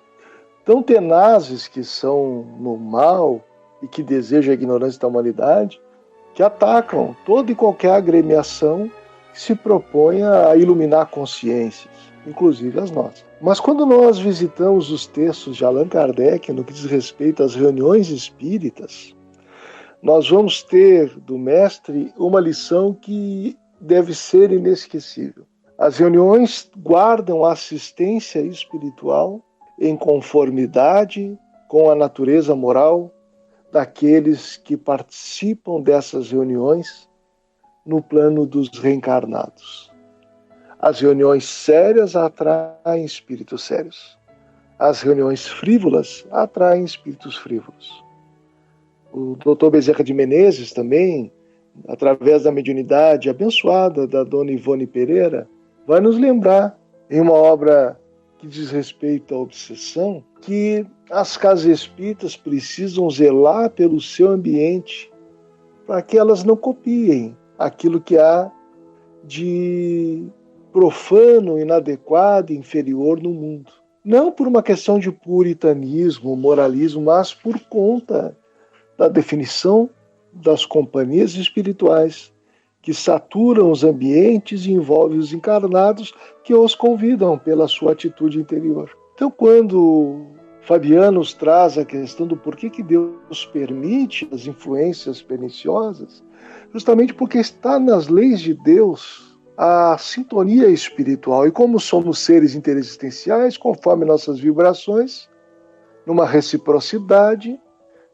tão tenazes que são no mal e que desejam a ignorância da humanidade, que atacam toda e qualquer agremiação que se proponha a iluminar consciências, inclusive as nossas. Mas quando nós visitamos os textos de Allan Kardec no que diz respeito às reuniões espíritas, nós vamos ter do mestre uma lição que deve ser inesquecível. As reuniões guardam assistência espiritual em conformidade com a natureza moral daqueles que participam dessas reuniões no plano dos reencarnados. As reuniões sérias atraem espíritos sérios. As reuniões frívolas atraem espíritos frívolos. O Dr. Bezerra de Menezes também, através da mediunidade abençoada da Dona Ivone Pereira, vai nos lembrar, em uma obra que diz respeito à obsessão, que as casas espíritas precisam zelar pelo seu ambiente para que elas não copiem aquilo que há de profano, inadequado, inferior no mundo. Não por uma questão de puritanismo, moralismo, mas por conta da definição das companhias espirituais que saturam os ambientes e envolvem os encarnados que os convidam pela sua atitude interior. Então, quando Fabiano nos traz a questão do porquê que Deus permite as influências perniciosas, justamente porque está nas leis de Deus a sintonia espiritual. E como somos seres interexistenciais, conforme nossas vibrações, numa reciprocidade,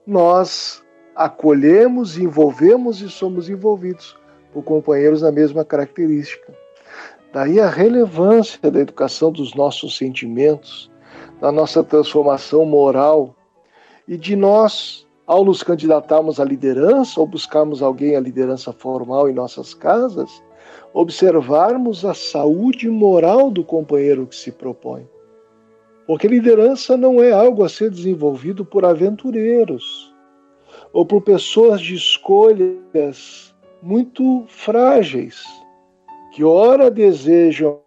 nós acolhemos, envolvemos e somos envolvidos por companheiros na mesma característica. Daí a relevância da educação dos nossos sentimentos, da nossa transformação moral e de nós, ao nos candidatarmos à liderança ou buscarmos alguém à liderança formal em nossas casas, observarmos a saúde moral do companheiro que se propõe. Porque liderança não é algo a ser desenvolvido por aventureiros ou por pessoas de escolhas muito frágeis, que ora desejam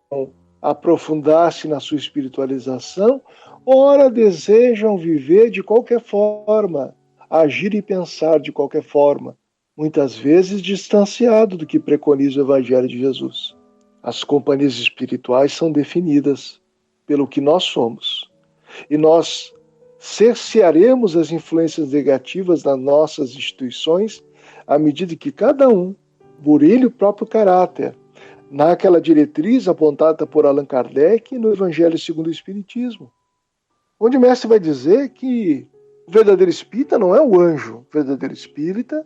aprofundar-se na sua espiritualização, ora desejam viver de qualquer forma, agir e pensar de qualquer forma, muitas vezes distanciado do que preconiza o Evangelho de Jesus. As companhias espirituais são definidas pelo que nós somos. E nós cercearemos as influências negativas nas nossas instituições à medida que cada um burilhe o próprio caráter, naquela diretriz apontada por Allan Kardec no Evangelho segundo o Espiritismo, onde o mestre vai dizer que o verdadeiro espírita não é o anjo, o verdadeiro espírita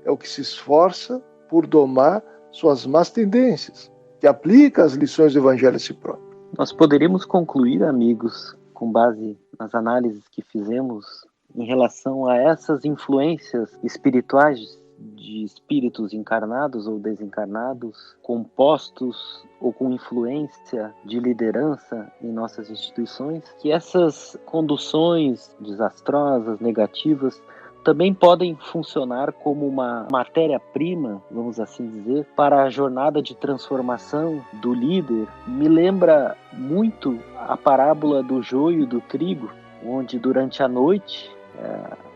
é o que se esforça por domar suas más tendências, que aplica as lições do Evangelho a si próprio. Nós poderíamos concluir, amigos, com base nas análises que fizemos em relação a essas influências espirituais de espíritos encarnados ou desencarnados, compostos ou com influência de liderança em nossas instituições, que essas conduções desastrosas, negativas, também podem funcionar como uma matéria-prima, vamos assim dizer, para a jornada de transformação do líder. Me lembra muito a parábola do joio e do trigo, onde durante a noite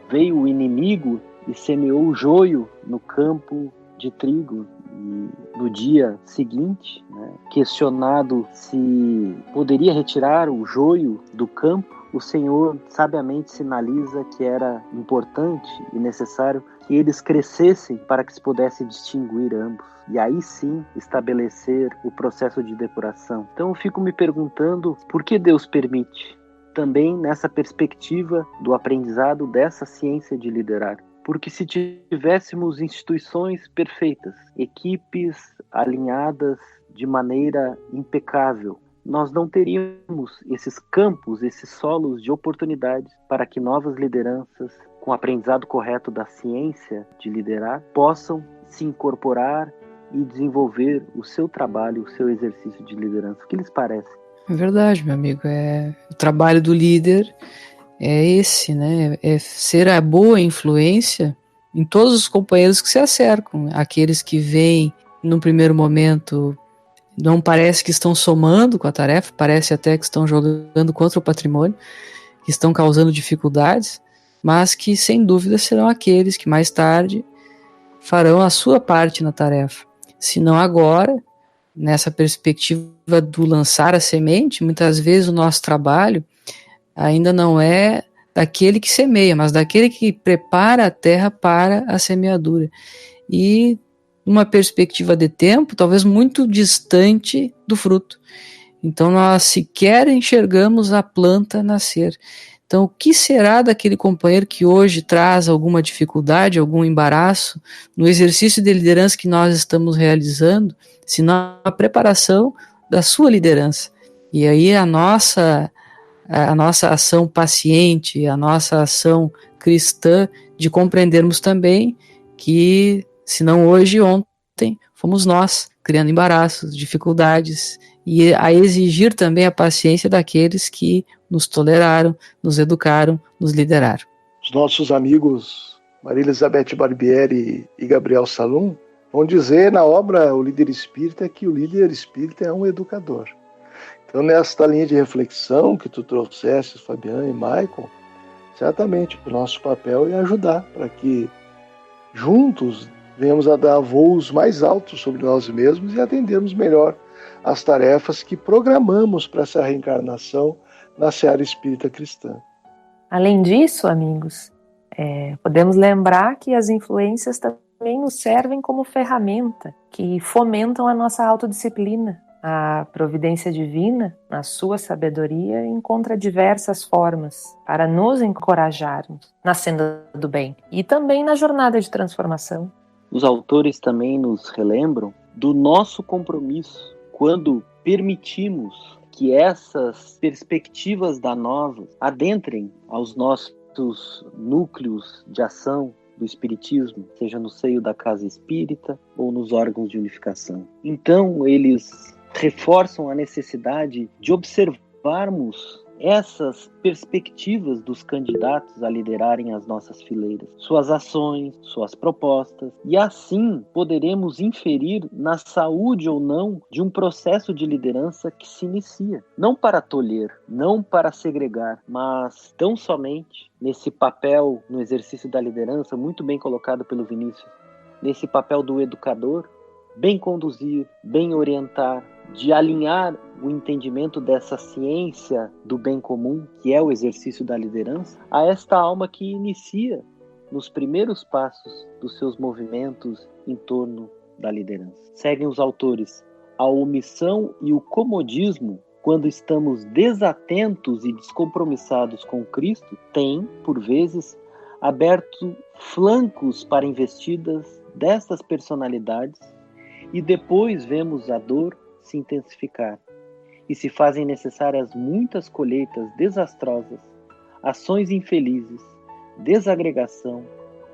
veio o inimigo e semeou o joio no campo de trigo. E no dia seguinte, questionado se poderia retirar o joio do campo, o Senhor sabiamente sinaliza que era importante e necessário que eles crescessem para que se pudesse distinguir ambos. E aí sim estabelecer o processo de depuração. Então eu fico me perguntando por que Deus permite, também nessa perspectiva do aprendizado dessa ciência de liderar. Porque se tivéssemos instituições perfeitas, equipes alinhadas de maneira impecável, nós não teríamos esses campos, esses solos de oportunidades para que novas lideranças, com o aprendizado correto da ciência de liderar, possam se incorporar e desenvolver o seu trabalho, o seu exercício de liderança. O que lhes parece? É verdade, meu amigo. O trabalho do líder é esse, né? É ser a boa influência em todos os companheiros que se acercam. Aqueles que vêm, no primeiro momento, não parece que estão somando com a tarefa, parece até que estão jogando contra o patrimônio, que estão causando dificuldades, mas que, sem dúvida, serão aqueles que mais tarde farão a sua parte na tarefa. Se não agora, nessa perspectiva do lançar a semente, muitas vezes o nosso trabalho ainda não é daquele que semeia, mas daquele que prepara a terra para a semeadura. E numa perspectiva de tempo, talvez muito distante do fruto. Então nós sequer enxergamos a planta nascer. Então o que será daquele companheiro que hoje traz alguma dificuldade, algum embaraço no exercício de liderança que nós estamos realizando, se não a preparação da sua liderança? E aí a nossa ação paciente, a nossa ação cristã de compreendermos também que, se não hoje, ontem, fomos nós criando embaraços, dificuldades, e a exigir também a paciência daqueles que nos toleraram, nos educaram, nos lideraram. Os nossos amigos Maria Elizabeth Barbieri e Gabriel Salum vão dizer na obra O Líder Espírita que o líder espírita é um educador. Então, nesta linha de reflexão que tu trouxeste, Fabiano e Michael, certamente o nosso papel é ajudar para que juntos venhamos a dar voos mais altos sobre nós mesmos e atendermos melhor as tarefas que programamos para essa reencarnação na seara espírita cristã. Além disso, amigos, podemos lembrar que as influências também nos servem como ferramenta que fomentam a nossa autodisciplina. A providência divina, na sua sabedoria, encontra diversas formas para nos encorajarmos na senda do bem e também na jornada de transformação. Os autores também nos relembram do nosso compromisso quando permitimos que essas perspectivas da nova adentrem aos nossos núcleos de ação do espiritismo, seja no seio da casa espírita ou nos órgãos de unificação. Então, eles reforçam a necessidade de observarmos essas perspectivas dos candidatos a liderarem as nossas fileiras, suas ações, suas propostas, e assim poderemos inferir na saúde ou não de um processo de liderança que se inicia, não para tolher, não para segregar, mas tão somente nesse papel, no exercício da liderança, muito bem colocado pelo Vinícius, nesse papel do educador, bem conduzir, bem orientar, de alinhar o entendimento dessa ciência do bem comum, que é o exercício da liderança, a esta alma que inicia nos primeiros passos dos seus movimentos em torno da liderança. Seguem os autores: a omissão e o comodismo, quando estamos desatentos e descompromissados com Cristo, tem, por vezes, aberto flancos para investidas destas personalidades, e depois vemos a dor se intensificar e se fazem necessárias muitas colheitas desastrosas, ações infelizes, desagregação,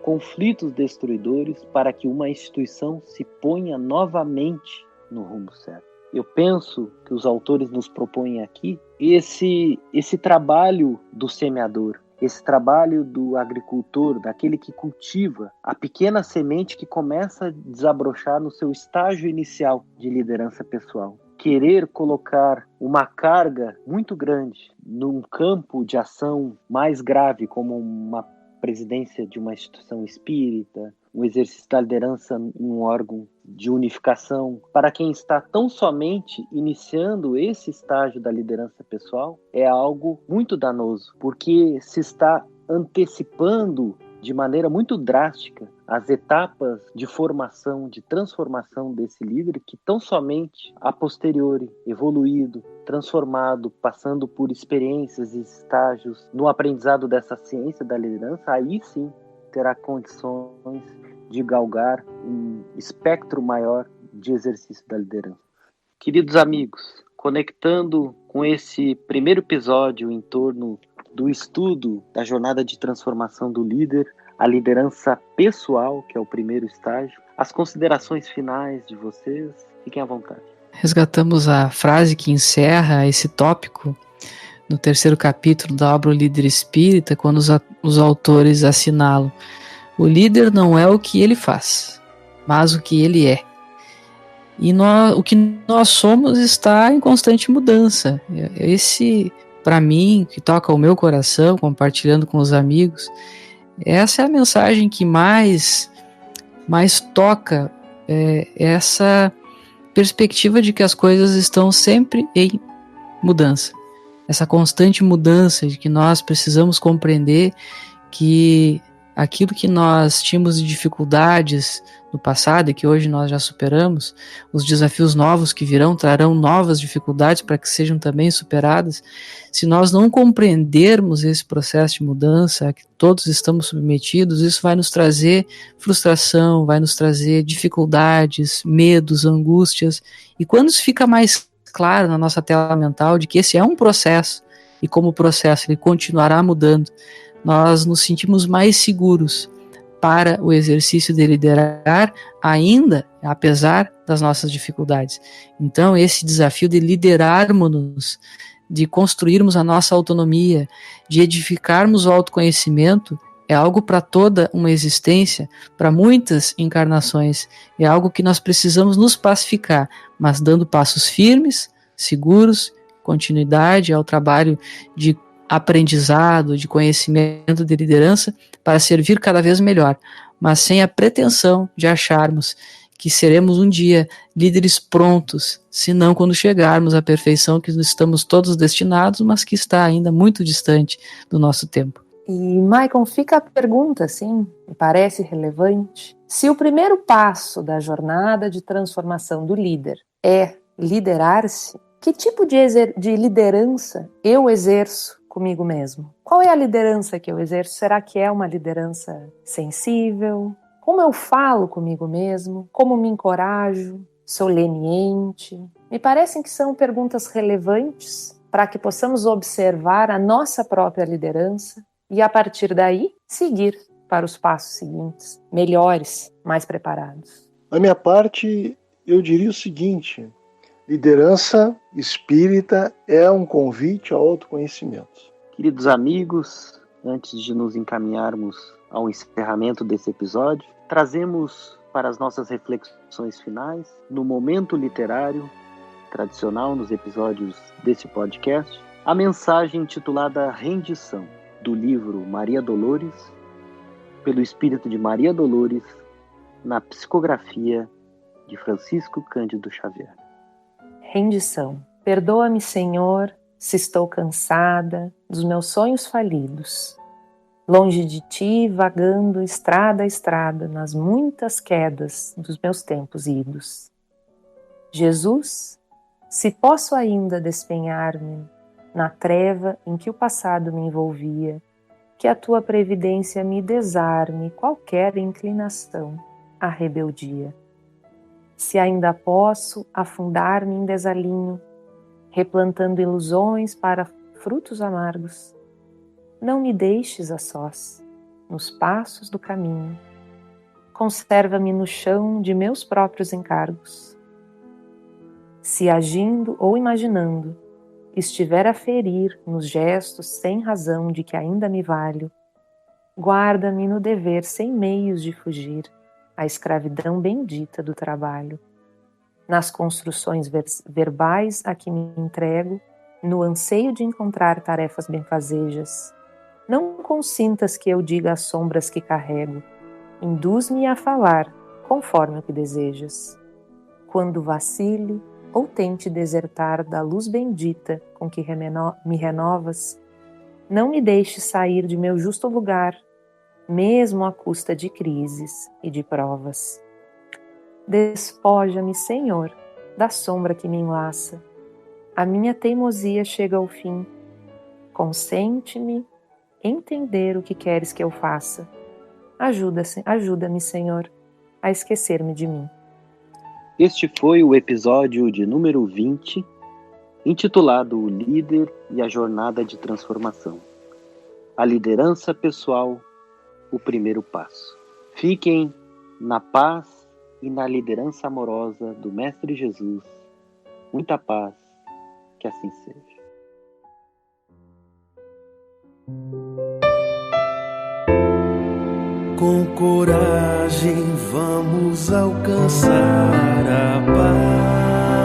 conflitos destruidores para que uma instituição se ponha novamente no rumo certo. Eu penso que os autores nos propõem aqui esse trabalho do semeador, esse trabalho do agricultor, daquele que cultiva a pequena semente que começa a desabrochar no seu estágio inicial de liderança pessoal. Querer colocar uma carga muito grande num campo de ação mais grave, como uma presidência de uma instituição espírita, o exercício da liderança em um órgão de unificação, para quem está tão somente iniciando esse estágio da liderança pessoal, é algo muito danoso, porque se está antecipando de maneira muito drástica as etapas de formação, de transformação desse líder, que tão somente a posteriori, evoluído, transformado, passando por experiências e estágios no aprendizado dessa ciência da liderança, aí sim terá condições de galgar um espectro maior de exercício da liderança. Queridos amigos, conectando com esse primeiro episódio em torno do estudo da jornada de transformação do líder, a liderança pessoal, que é o primeiro estágio, as considerações finais de vocês, fiquem à vontade. Resgatamos a frase que encerra esse tópico no terceiro capítulo da obra O Líder Espírita, quando os autores assinalam: o líder não é o que ele faz, mas o que ele é. E o que nós somos está em constante mudança. Esse, para mim, que toca o meu coração, compartilhando com os amigos, essa é a mensagem que mais toca essa perspectiva de que as coisas estão sempre em mudança. Essa constante mudança, de que nós precisamos compreender que aquilo que nós tínhamos de dificuldades no passado e que hoje nós já superamos, os desafios novos que virão trarão novas dificuldades para que sejam também superadas. Se nós não compreendermos esse processo de mudança a que todos estamos submetidos, isso vai nos trazer frustração, vai nos trazer dificuldades, medos, angústias. E quando isso fica mais claro na nossa tela mental de que esse é um processo, e como processo ele continuará mudando, nós nos sentimos mais seguros para o exercício de liderar, ainda apesar das nossas dificuldades. Então, esse desafio de liderarmos-nos, de construirmos a nossa autonomia, de edificarmos o autoconhecimento, é algo para toda uma existência, para muitas encarnações. É algo que nós precisamos nos pacificar, mas dando passos firmes, seguros, continuidade ao trabalho de aprendizado, de conhecimento, de liderança, para servir cada vez melhor, mas sem a pretensão de acharmos que seremos um dia líderes prontos, senão quando chegarmos à perfeição que estamos todos destinados, mas que está ainda muito distante do nosso tempo. E, Maicon, fica a pergunta, assim, me parece relevante. Se o primeiro passo da jornada de transformação do líder é liderar-se, que tipo de liderança eu exerço comigo mesmo? Qual é a liderança que eu exerço? Será que é uma liderança sensível? Como eu falo comigo mesmo? Como me encorajo? Sou leniente? Me parecem que são perguntas relevantes para que possamos observar a nossa própria liderança e, a partir daí, seguir para os passos seguintes, melhores, mais preparados. Da minha parte, eu diria o seguinte: Liderança espírita é um convite ao autoconhecimento. Queridos amigos, antes de nos encaminharmos ao encerramento desse episódio, trazemos para as nossas reflexões finais, no momento literário tradicional nos episódios desse podcast, a mensagem intitulada Rendição, do livro Maria Dolores, pelo espírito de Maria Dolores, na psicografia de Francisco Cândido Xavier. Rendição. Perdoa-me, Senhor, se estou cansada dos meus sonhos falidos. Longe de ti, vagando estrada a estrada, nas muitas quedas dos meus tempos idos. Jesus, se posso ainda despenhar-me na treva em que o passado me envolvia, que a tua previdência me desarme qualquer inclinação à rebeldia. Se ainda posso afundar-me em desalinho, replantando ilusões para frutos amargos, não me deixes a sós, nos passos do caminho. Conserva-me no chão de meus próprios encargos. Se agindo ou imaginando, estiver a ferir nos gestos sem razão de que ainda me valho, guarda-me no dever sem meios de fugir, a escravidão bendita do trabalho. Nas construções verbais a que me entrego, no anseio de encontrar tarefas benfazejas, não consintas que eu diga as sombras que carrego, induz-me a falar conforme o que desejas. Quando vacile ou tente desertar da luz bendita com que me renovas, não me deixes sair de meu justo lugar, mesmo à custa de crises e de provas. Despoja-me, Senhor, da sombra que me enlaça. A minha teimosia chega ao fim. Consente-me entender o que queres que eu faça. Ajuda-me, Senhor, a esquecer-me de mim. Este foi o episódio de número 20, intitulado O Líder e a Jornada de Transformação. A liderança pessoal, o primeiro passo. Fiquem na paz e na liderança amorosa do Mestre Jesus. Muita paz, que assim seja. Com coragem vamos alcançar a paz.